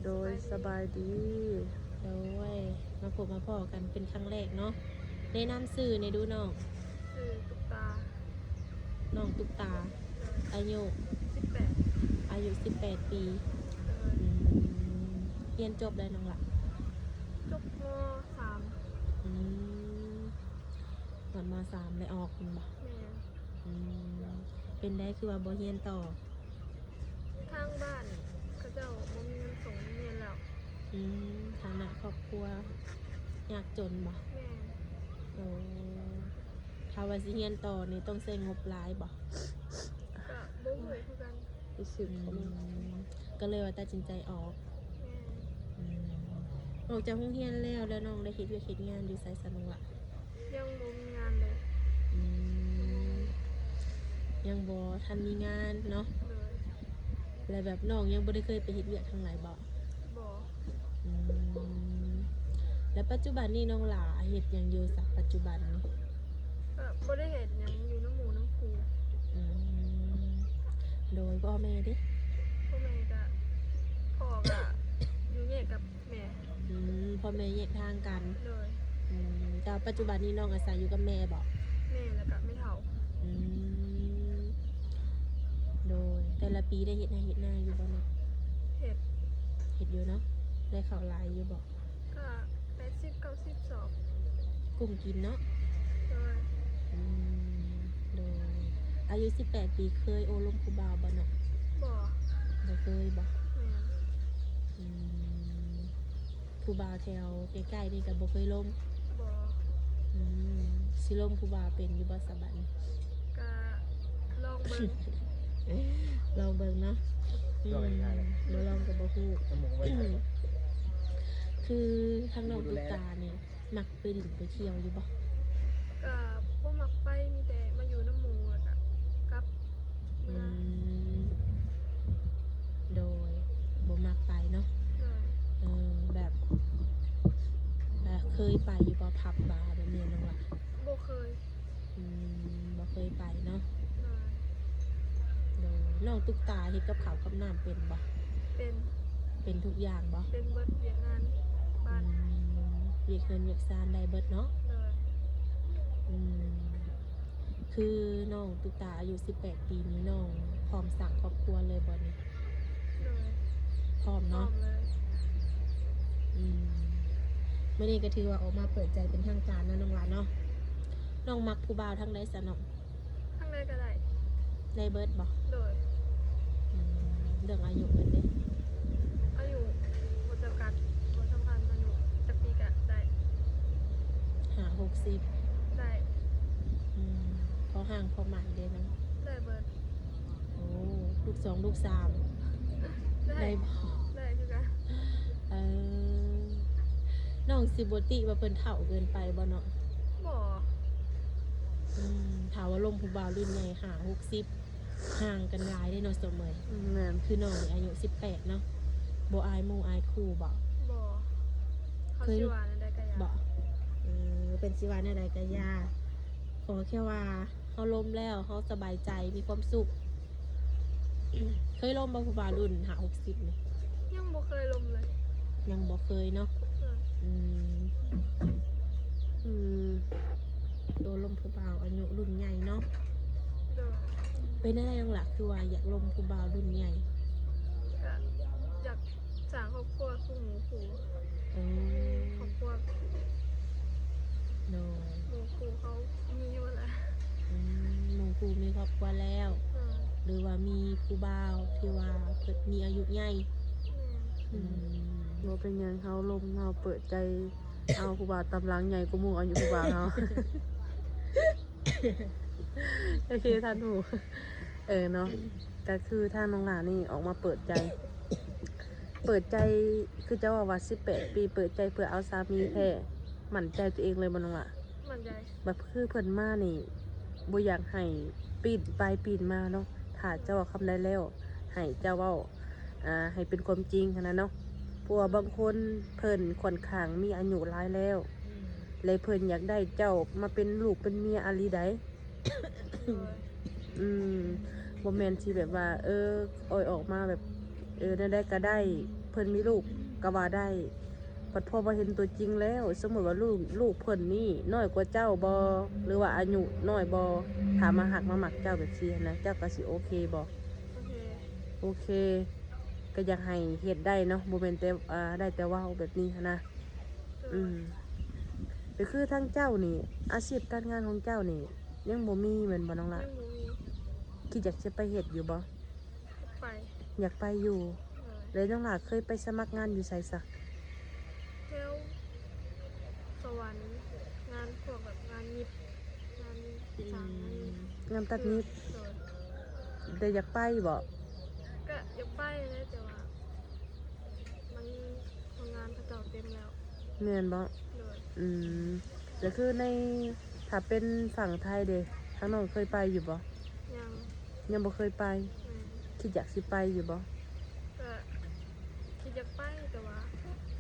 โดยสบายดีโดยมาพบมาพอกันเป็นครั้งแรกเนาะแนะนำสื่อในดูน้องชื่อตุ๊กตาน้องตุ๊กตาอายุ18อายุ18 ปีเลยอืมเรียนจบแล้วน้องละจบม3อืมตอนม.3ได้ออกแม่นบ่แม่อืมเป็นได้คือว่าบ่เรียนต่อทางบ้านเขาเจ้าบ่มีเงินส่งเรียนแล้วอืมฐานะครอบครัวยากจนบ่แม่โอ้ถ้าว่าสิเรียนต่อนี่ต้องใช้งบหลายบ่ ก็บ่ฮู้คือกันรู้สึกก็เลยว่าตัดสินใจออกแม่อืมออกจากโรงเรียนแล้วน้องได้เฮ็ดเวียกเฮ็ดงานอยู่ไสซะน้องละ ยังบ่มีงานเลยอืมยังบ่ทันมีงานเนาะเลยแล้วแบบน้องยังบ่ได้เคยไปเฮ็ดเวียกทางไหนบ่บ่อืมแล้วปัจจุบันนี้น้องหลาเฮ็ดหยังอยู่สักปัจจุบันนี้ก็บ่ได้เฮ็ดหยังอยู่น้ำหมู่น้ำครูอืมโดยพ่อแม่เด้พ่อแม่ก็พ่อก็อยู่แยกกับแม่ พ่อแม่แยกทางกันเลย แต่ปัจจุบันนี้น้องอาศัยอยู่กับแม่บ่แม่แล้วก็ไม่เฒ่าอืมโดยแต่ละปีได้เฮ็ดนาอยู่บ่เนาะเฮ็ดเฮ็ดอยู่เนาะได้ข้าวหลายอยู่บ่ก็80 90สอบกลุ่มกินเนาะเลย อืมโดยอายุ18 ปีเคยโอลมครูบาบ่เนาะบ่บ่เคยบ่แม่อืมครูบาแถวใกล้ๆนี่ก็บ่เคยลมบ่ อืมสิลมครูบาเป็นอยู่บ่สะบัดนี้ ก็ลองเบิ่ง ลองเบิ่งเนาะบ่ลองก็บ่ฮู้คือทางน้องตุ๊กตานี่มักไปดิ่นไปเที่ยวอยู่บ่ก็บ่มักไปมีแต่มาอยู่น้ำหมู่แล้วก็กลับอืเมื่อมโดยบ่มักไปเนาะเลย แบบเคยไปอยู่บ่ผับบาร์แบบนี้น้องล่ะบ่เคยบ่เคยไปเนาะเลย โดยน้องตุ๊กตาเฮ็ดกับข้าวกับน้ำเป็นบ่ เป็น เป็นทุกอย่างบ่เป็นเบิดเวียกงานบ้านเวียกเงินเวียกซานได้เบิดเนาะเลยอืมคือน้องตุ๊กตาอายุ18 ปีนี้น้องพร้อมสร้างครอบครัวเลยบ่นี่เลย พร้อมพร้อ เนาะ มเลย มื้อนี้ก็ถือว่าออกมาเปิดใจเป็นทางการนะน้องหลานเนาะน้องมักผู้บ่าวทางใดซะน้อง ข้างในก็ได้ได้เบิดบ่เลย เรื่องอายุเพิ่นเด้ อายุบ่จำกัดบ่สำคัญอายุจักปีก็ได้50-60ได้พอห่างพอหมายเด้เนาะได้เบิดโอ้ลูก2ลูก3ได้ได้บ่ ได้คือกันเออน้องสิบ่ติว่าเพิ่นเฒ่าเกินไปบ่เนาะบ่ ถามว่าลมผู้บ่าวรุ่นใหญ่50-60ห่างกันหลายได้เนาะเสมอ แม่น คือน้องนี่อายุ18เนาะบ่อายหมู่อายครูบ่บ่เขาสิว่านั่นได้ก็ยาบ่เป็นสิว่าแนวใดก็ย่าขอแค่ว่าเฮาลมแล้วเฮาสบายใจมีความสุข เคยลมบ่ผู้บ่าวรุ่น50นี่ ยังบ่เคยลมเลย ยังบ่เคยเนาะอืมตัวลมผู้บ่าวอายุรุ่นใหญ่เนาะ เด้อ เป็นอะไรบ้างล่ะคือว่าอยากลมผู้บ่าวรุ่นใหญ่ ก็อยากสร้างครอบครัวคู่หมู่คู่ เออ ครอบครัว โน หมู่คู่เขามีอยู่แหละ หมู่ครูมีครอบครัวแล้ว หรือว่ามีผู้บ่าวที่ว่าเพิ่นมีอายุใหญ่บ่เป็นหยังเฮาลมเฮาเปิดใจ เอาครูบาตำลังใหญ่กว่าหมู่อายุครูบาเฮา โอเคท่านผู้เนาะก็คือทางน้องหลานนี่ออกมาเปิดใจ เปิดใจคือจะว่า18 ปีเปิดใจเพื่อเอาสามีแท้มั่นใจตัวเองเลยบ่น้องหล่ะ มั่นใจ แบบคือเพิ่นมานี่บ่อยากให้ปีนไปปีนมาเนาะถ้าเจ้าว่าคำได้แล้วให้เจ้าเว้าให้เป็นความจริงหั้นนะเนาะเพราะว่าบางคนเพิ่นค่อนข้างมีอายุหลายแล้วเลยเพิ่นอยากได้เจ้ามาเป็นลูกเป็นเมียอาลีใด บ่แม่นสิแบบว่าออยออกมาแบบนั่นได้ก็ได้ พิ่นมีลูกก็ว่าได้บัดพอมาเห็นตัวจริงแล้ว สมมติว่าลูกเพิ่นนี่น้อยกว่าเจ้าบ่หรือว่าอายุน้อยบ่ถามมาหักมาหมักเจ้าแบบซี่นะเจ้าก็สิโอเคบ่ โอเค โอเค ก็อยากให้เฮ็ดได้เนาะบ่แม่นแต่ได้แต่เว้าแบบนี้หั้นนะ โดย ก็คือทั้งเจ้านี่ อาชีพการงานของเจ้านี่ ยังบ่มีแม่นบ่น้อง ยั ละ งบ่มี คิดอยากจะไปเฮ็ดอยู่บ่ ไป อยากไปอยู่ เลย เลยน้องละเคยไปสมัครงานอยู่ไสซะ เที่ยวสวรรค์งานพวกแบบงานยิบงานสางงานยิบ งานตัดนิด โดย แต่อยากไปบ่ ก็อยากไปเลยแต่ว่ามันคนงานเขาเจ้าเต็มแล้ว แม่นบ่ โดย ก็คือในถ้าเป็นฝั่งไทยเด้ทางน้องเคยไปอยู่บ่ ยัง ยังบ่เคยไป คิดอยากสิไปอยู่บ่ ก็คิดอยากไปแต่ว่า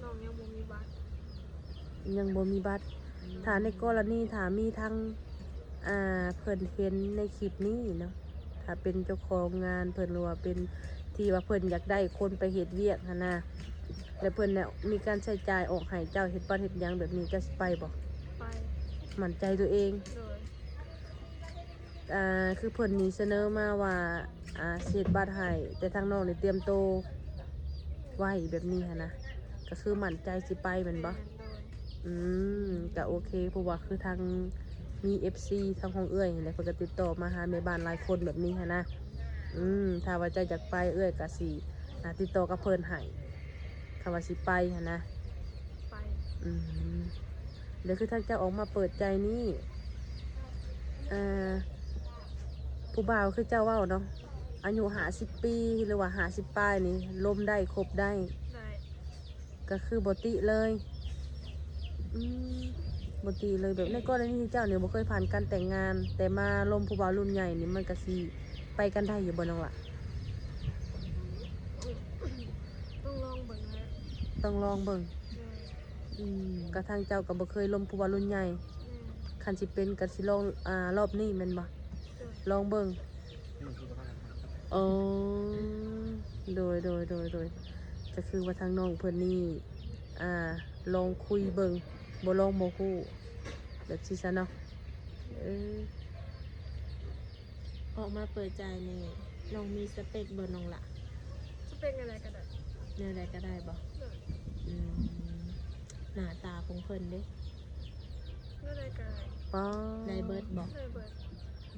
น้องยังบ่มีบัตร ยังบ่มีบัตรถ้าในกรณีถ้ามีทางเพิ่นเห็นในคลิปนี้เนาะถ้าเป็นเจ้าของงานเพิ่นหรือว่าเป็นที่ว่าเพิ่นอยากได้คนไปเฮ็ดเวียกหั่นน่ะแล้วเพิ่นเนี่ยมีการใช้จ่ายออกให้เจ้าเฮ็ดบัตรเฮ็ดหยังแบบนี้จะสิไปบ่ ไป มั่นใจตัวเอง โดย คือเพิ่นนี่เสนอมาว่าเฮ็ดบัตรให้แต่ทางน้องนี่เตรียมโตวไว้แบบนี้หั่นนะก็คือมั่นใจสิไปแม่นบ่ โดย ก็โอเคเพราะว่าคือทางมี FC ทางของเอื้อยอะไรเพิ่นก็ติดต่อมาหาแม่บ้านหลายคนแบบนี้หั้นนะถ้าว่าเจะอยากไปเอื้อยก็สิติดต่อกับเพิ่นให้ถ้าว่าสิไปหั้นนะ ไป เดี๋ยวคือถ้าเจ้าออกมาเปิดใจนี่ผู้บ่าวคือเจ้าเว้าเนาะอายุ50 ปีหรือว่า50ปลายนี่ลมได้ครบได้ ได้ ก็คือบ่ติเลยบ่ติเลยแบบในกรณีที่เจ้าเนี่ยบ่เคยผ่านการแต่งงาน แต่มาลมผู้บ่าวรุ่นใหญ่นี่มันก็สิไปกันได้อยู่บ่น้องล่ะ ต้องลองเบิ่งแล้ว ต้องลองเบิ่ง โดย กระทั่งเจ้าก็บ่เคยลมผู้บ่าวรุ่นใหญ่คันสิเป็นก็สิลองรอบนี้แม่นบ่ โดย ลองเบิ่งอ๋อโดยก็คือว่าทางน้องเพิ่นนี่ลองคุยเบิ่งบ่ลองบ่ฮู้แบบสิซะเนาะ ออกมาเปิดใจนี่น้องมีสเปคบ่น้องละ จะเป็นอะไรก็ได้ แนวใดก็ได้บ่ โดย หน้าตาของเพิ่นเด้ อะไรก็ได้ ป้า ได้เบิดบ่ ได้เบิด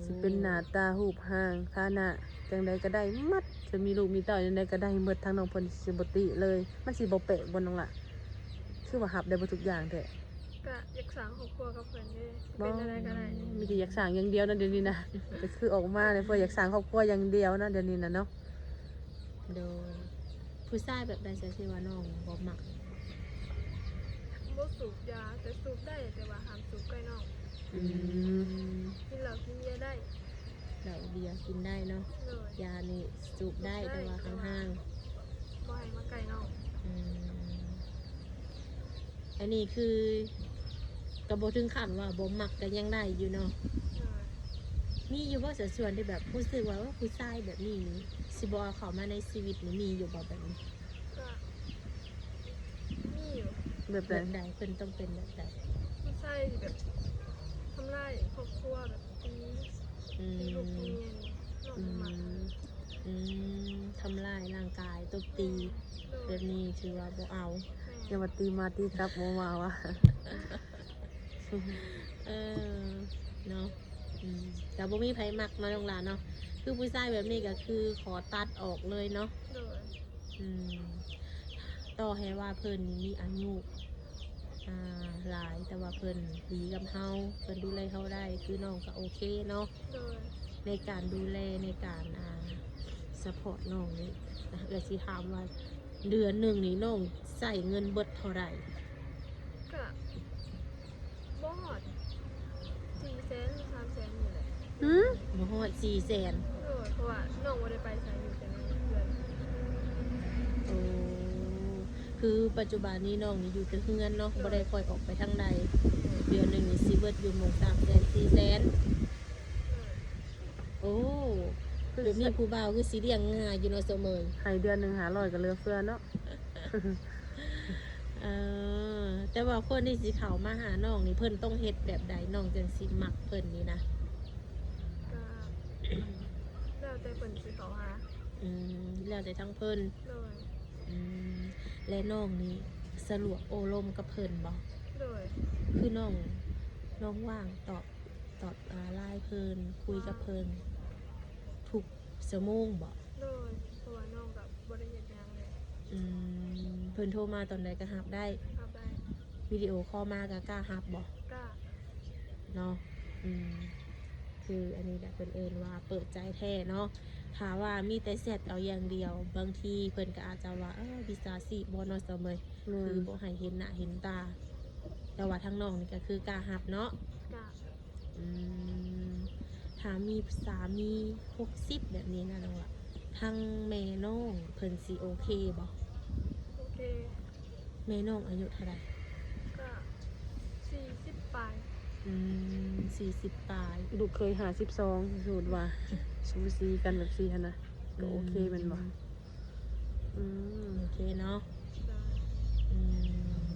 สิเป็นหน้าตารูปร่างฐานะจังใดก็ได้หมัดจะมีลูกมีเต้าจังใดก็ได้หมดทางน้องเพิ่นสิบ่ติเลยมันสิบ่แปลกบ่น้องล่ะคือว่ารับได้บ่ทุกอย่างแท้ ก็อยากสร้างครอบครัวกับเพิ่นเด้เป็นอะไรก็ได้ มีแต่อยากสร้างอย่างเดียวนะเดี๋ยวนี้นะ ก็คือออกมาเนี่ยเพื่ออยากสร้างครอบครัวอย่างเดียวนะเดี๋ยวนี้นะเนาะ โดยผู้ชายแบบใดจะที่ว่าน้องบ่มัก บ่สูบยาแต่สูบได้แต่ว่าห้ามสูบใกล้น้อง อืม กินเหล้ากินเบียร์ได้ เหล้าเบียร์กินได้เนาะ โดย ยานี่สูบได้แต่ว่าห่าง บ่ให้มาใกล้น้อง อันนี้คือกระโบถึงขั้นว่าบ่มักก็ยังได้อยู่เนาะ โดย มีอยู่บ่สัดส่วนที่แบบรู้สึกว่าผู้ชายแบบนี้นี่สิบ่เอาเข้ามาในชีวิตนี่มีอยู่บ่แบบนี้ ก็มีอยู่ แบบ แบ ไหน บใดเพิ่นต้องเป็นแบบใด ผู้ชายที่แบบทำลายครอบครัวแบบตีลูกตีเมียนี่น้อง อื บ่มัก ม ทำร้ายร่างกายตบตี โด แบ ย บนี้ถือว่าบ่เอา อย่ามาตีมาตีกลับมาวะ เนาะแต่บ่มีไผมักเนาะน้องหลานเนาะคือผู้ชายแบบนี้ก็คือขอตัดออกเลยเนาะ โดย ต่อให้ว่าเพิ่นมีอายุหลายแต่ว่าเพิ่นดีกับเฮาเพิ่นดูแลเฮาได้คือน้องก็โอเคเนาะ โดย ในการดูแลในการซัพพอร์ตน้องนี่แล้วสิถามว่าเดือนหนึ่งนี่น้องใส่เงินเบิดเท่าไหร่ ก็บ่ฮอด400,000 300,000นี่แหละ บ่ฮอด400,000 โดยเพราะว่าน้องบ่ได้ไปไสอยู่แต่ในเดือน โอ้คือปัจจุบันนี้น้องนี่อยู่แต่เฮือนเนาะบ่ได้ค่อยออกไปทางใดเดือนหนึงนี่สิเบิดอยู่หม่อง300,000 400,000โอ้เดี๋ยวนี้ผู้บ่าวคือสิเลี้ยงง่ายอยู่เนาะเสมอ ให้เดือนหนึ่ง500ก็เหลือเฟือเนาะ เออแต่ว่าคนที่สิเขามาหาน้องนี่เพิ่นต้องเฮ็ดแบบใดน้องจังสิมักเพิ่นนี่นะ ก็แล้วแต่เพิ่นสิเขาหา แล้วแต่ทั้งเพิ่น โดย อืมและน้องนี่สะดวกโอลมกับเพิ่นบ่ โดย คือน้องว่างตอบไลน์เพิ่นคุยกับเพิ่นทุกชั่วโมงบ่ โดยเพราะว่าน้องกับบ่ได้เฮ็ดหยังเลย เพิ่นโทรมาตอนใดก็รับได้ รับได้ วิดีโอคอลมาก็กล้ารับบ่ กล้า เนาะคืออันนี้แหละเพิ่นเอิ้นว่าเปิดใจแท้เนาะถ้าว่ามีแต่แชทเอาอย่างเดียว บางทีเพิ่นก็อาจจะว่าวิสาสิบ่เนาะเสมอ แม่ คือน บ่ให้เห็นหน้าเห็นตา แต่ว่าทางน้องนี่ก็คือกล้ารับเนาะ กล้า ถ้ามีสามี60แบบนี้นะน้องล่ะทางแม่น้องเพิ่นสิโอเคบ่ โอเค แม่น้องอายุเท่าไหร่ ก็40ปลาย 40ปลาย ลูกเคยหา12สูตรว่าสูสีกันแบบซี่หั่นนะก็โอเคแม่นบ่โอเคเนาะ โดย อืม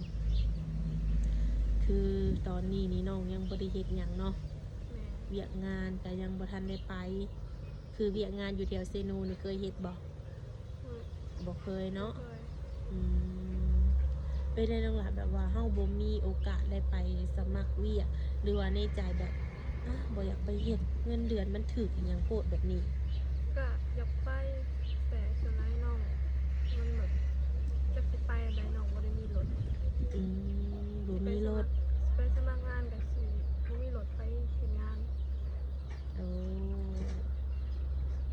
คือตอนนี้นี่น้องยังบ่ได้เฮ็ดหยังเนาะ แม่ เวียกงานก็ยังบ่ทันได้ไป คือเวียกงานอยู่แถวเซนูนี่เคยเฮ็ดบ่ อืม บ่เคยเนาะ เคย ไปได้น้องหลาแบบว่าเฮาบ่มีโอกาสได้ไปสมัครเวียกหรือว่าในใจแบบบ่อยากไปเฮ็ดเงินเดือนมันถึกอหยังโพดแบบนี้ ก็อยากไปแต่ส่วนไรน้องมันแบบจะสิไปอะไรน้องบ่ได้มีรถ บ่มีรถ ไปสมัครงานกับสิบ่มีรถไปเฮ็ดงาน โอ้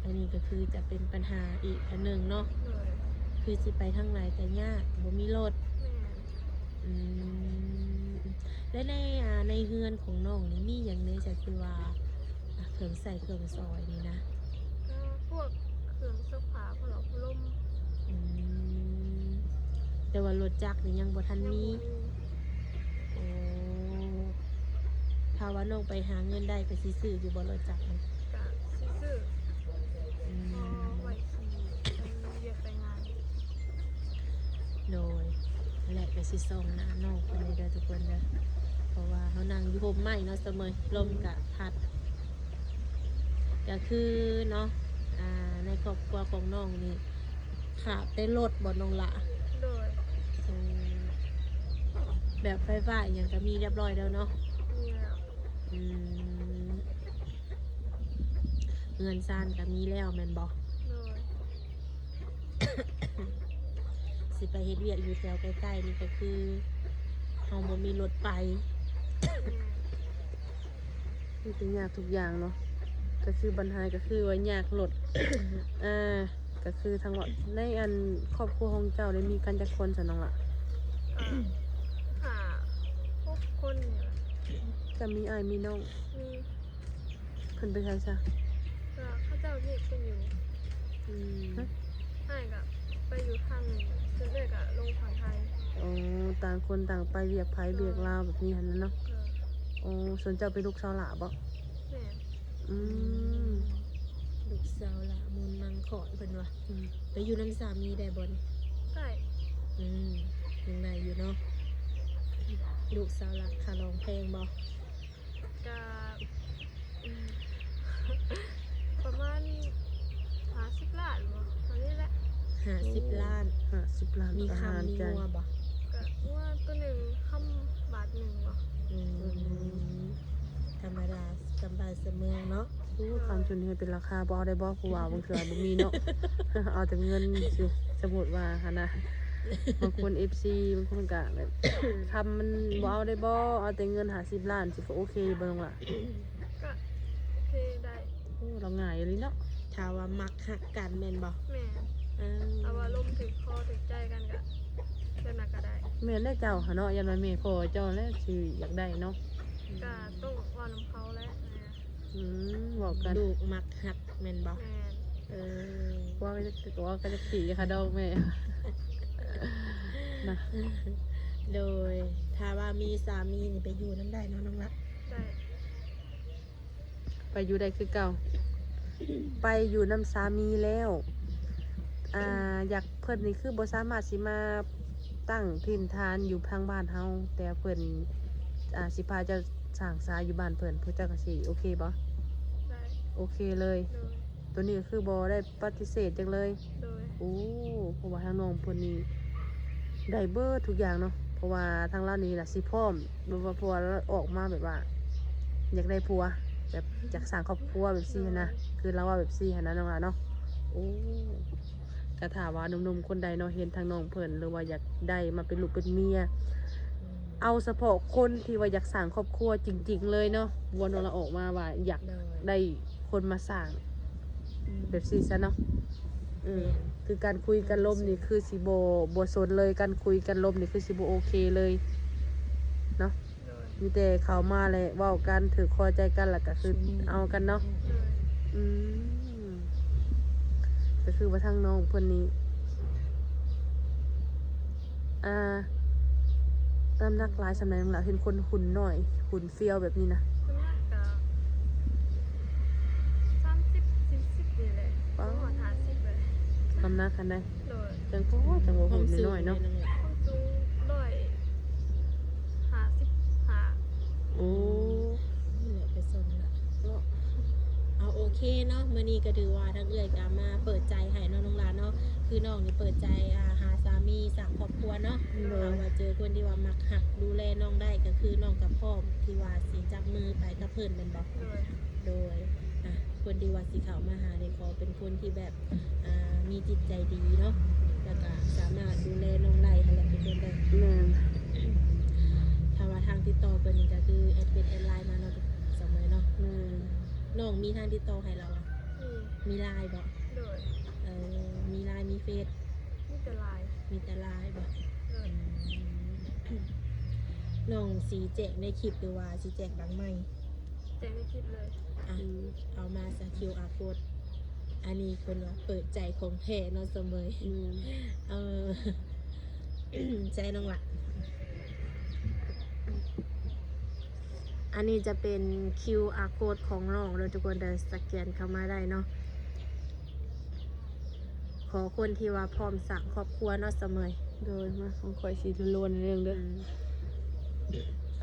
อันนี้ก็คือจะเป็นปัญหาอีกอันหนึงเนาะ โดย คือสิไปทางไหนก็ยากบ่มีรถ แม่ และในเฮือนของน้องนี่มีอย่างนี้จะคือว่าเครื่องใส่เครื่องซอยนี่นะ ก็พวกเครื่องซักผ้าพวกพัดลม อืมแต่ว่ารถจักรนี่ยังบ่ทัน ยัง มี บ่มี โอ้ถ้าว่าน้องไปหาเงินได้ก็สิซื้ออยู่บ่รถจักรนี่ ก็สิซื้อ อื พอ ม ไว้ขี่ไปเวียกไปงาน โดยและก็สิส่งหน้าน้องคนนี้เด้อทุกคนเด้อเพราะว่าเขานั่งอยู่ห่มไม้เนาะเสมอลมกะพัดก็คือเนาะในครอบครัวของน้องนี่ขาดได้รถบ่น้องละ โดย อืมแบบไฟฟ้าอหย่างก็มีเรียบร้อยแล้วเนาะ มีแล้ว อืมเงินซานก็มีแล้วแม่นบ่ โดย สิไปเฮ็ดเวียกอยู่แถวใกล้ๆนี่ก็คือเฮาบ่มีรถไป แม่ มันเป็นยากทุกอย่างเนาะก็คือปัญหาก็คือว่ายากรถ ก็คือทั้งหมดในอันครอบครัวของเจ้าได้มีกันจักคนซะน้องล่ะ หาพวกคนเนี่ย ก็มีอ้ายมีน้อง มี เพิ่นไปไสซะ ก็เขาเจ้าเรียกกันอยู่ ฮะ ให้กับไปอยู่ทางหนึ่งซื้อเด็กอะลงฝั่งไทย อ๋อต่างคนต่างไปเวียกไผเวียกลาวแบบนี้หั่นน่ะเนาะ อ๋อส่วนเจ้าเป็นลูกชาวหลาบ่ แม่ อืม ลูกสาวละมูลมังขอนเพิ่นว่า อืม ไปอยู่น้ำสามีได้บ่นี่ ได้ ยังไงอยู่เนาะลูกสาวละค่าร้องเพลงบ่ กับ ประมาณ50 ล้านบ่ตอนนี้แหละ 50 ล้าน 50 ล้าน มี อาหาร คำมี ใจ งัวบ่ ก็ว่าตัวหนึ่งคำบาทหนึ่งบ่ อืมธรรมดาสำบายเสมอเนาะ โอ้คำจุนนี้เป็นราคาบ่เอาได้บ่ผู้ว่าบางเทื่อบ่มีเนาะ เอาแต่เงินสิสมมุติว่าหั่นน่ะบางคน FC บางคนก็แบบ คำมันบ่เอาได้บ่เอาแต่เงิน50ล้านสิก็โอเคเบิ่งล่ะ ก็โอเคได้ โอ้เราง่ายอีหลีเนาะ ถ้าว่ามักหักกันแม่นบ่ แม่ อ้าว เอาว่าลมถึงคอถึงใจกันก็เท่านั้นก็ได้ แม่นได้เจ้าหั่นเนาะยันว่าแม่พ่อเจ้าแล้วสิอยากได้เนาะ ก็ต้องว่าน้ำเขาแล้วนะ บอกกัน ลูกมักหักแม่นบ่ แม่น เออ ว่าก็จะขี่ค่ะดอกแม่ นะ โดยถ้าว่ามีสามีนี่ไปอยู่นำได้เนาะน้องรัก ได้ ไปอยู่ได้คือเก่า ไปอยู่น้ำสามีแล้ว อยากเพิ่นนี่คือบ่สามารถสิมาตั้งถิ่นฐานอยู่ทางบ้านเฮาแต่เพิ่นสิพาเจ้าสร้างศาลอยู่บ้านเพิ่นเจ้าก็สิโอเคบ่ ได้ โอเคเลย โดย ตัวนี้ก็คือบ่ได้ปฏิเสธจังเลย โดย โอ้เพราะว่าทางน้องเพิ่นนี่ได้เบิดทุกอย่างเนาะเพราะว่าทางเรานี่ล่ะสิพร้อมแบบว่าเพราะว่าเราออกมาแบบว่า อยากได้ผัวแบบอยากสร้างครอบครัวแบบซี่หั้นนะคือเราว่าแบบซี่หั้นนะน้องล่ะเนาะโอ้ก็ถามว่าหนุ่มๆคนใดเนาะเห็นทางน้องเพิ่นหรือว่าอยากได้มาเป็นลูกเป็นเมีย เอาเฉพาะคนที่ว่าอยากสร้างครอบครัวจริงๆเลยเนาะวนเราออกมาว่าอยาก โดย ได้คนมาสร้างแบบซี่ซะเนาะคือการคุยกันลมนี่คือสิบ่สนเลยการคุยกันลมนี่คือสิบ่โอเคเลยเนาะ โดย มีแต่เข้ามาเลยเว้ากันถือคอใจกันแล้วก็คือเอากันเนาะ โดย อืมก็คือว่าทางน้องเพิ่นนี้น้ำหนักหลายสำหรับน้องละเห็นคนหุ่นหน่อยหุ่นเฟี้ยวแบบนี้นะ น้ำหนักก็30 40นี่แหละบ่ฮอด50เลย น้ำหนักกันได้ โดย จังว่าหุ่นน้อยๆเนาะ ความสูง155 โอ้ นี่แหละไปส่งละเอาโอเคเนาะมื้อนี้ก็ถือว่าทั้งเอื้อยก็มาเปิดใจให้น้องน้องหลานเนาะคือน้องนี่เปิดใจหาสามีสร้างครอบครัวเนาะเอาว่าเจอคนที่ว่ามักหักดูแลน้องได้ก็คือน้องกับพ่อมที่ว่าสิจับมือไปกับเพิ่นแม่นบ่ โดย โดยคนที่ว่าสิเข้ามาหาเนี่ยขอเป็นคนที่แบบมีจิตใจดีเนาะแล้วก็สามารถดูแลน้องได้ให้แล้วเป็นได้ แม่น ถ้าว่าทางติดต่อเพิ่นนี่ก็คือแอดเป็นแอดไลน์มาเนาะสมัยเนาะ แม่น น้องมีทางติดต่อให้เราอะ นี่ มีไลน์บ่ โดย มีไลน์มีเฟซ นี่จะลาย มีแต่ไลน์บ่ โดย น้องสีแจกในคลิปหรือว่าสีแจกหลังไมค์ แจ้งในคลิปเลย อ่ะเอามาสกิลอาร์โค้ดอันนี้คนว่าเปิดใจของแท้เนาะเสมอ แม่น ใจน้องหละอันนี้จะเป็น QR code ของน้องเลยทุกคนเดินสแกนเข้ามาได้เนาะขอคนที่ว่าพร้อมสั่งครอบครัวเนาะเสมอ โดยมาของข่อยสีล้วนๆนิดนึงเด้อ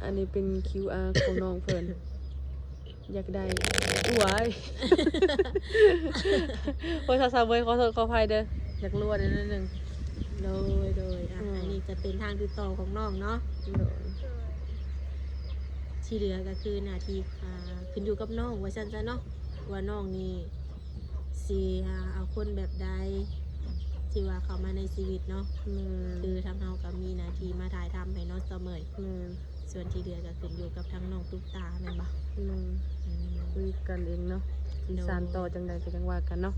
อันนี้เป็น QR ของน้องเพิ่นอยากได้อวย โอ้ยสาวๆเว้ยขอโทษขออภัยเด้ออยากล้วนนิดนึง โดยอันนี้จะเป็นทางติดต่อของน้องเนาะ โดย โดย ที่เหลือก็คือหน้าที่ขึ้นอยู่กับน้องว่าฉันจะเนาะว่าน้องนี่สิเอาคนแบบใดที่ว่าเข้ามาในชีวิตเนาะ แม่น คือทางเราก็มีหน้าที่มาถ่ายทำให้น้องเสมอ แม่น ส่วนที่เหลือก็ขึ้นอยู่กับทางน้องตุ๊กตาแม่นบ่ แม่นคุยกันเองเนาะสิสานต่อจังใดก็จังว่ากันเนาะ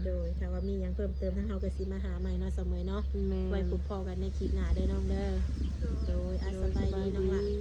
โดยถ้าว่ามีหยังเพิ่มเติมทางเราก็สิมาหาใหม่เนาะเสมอเนาะ แม่น ไว้พบพอกันในคลิปหน้าเด้อน้องเด้อ โดย โดยสบายดีน้องละ ดี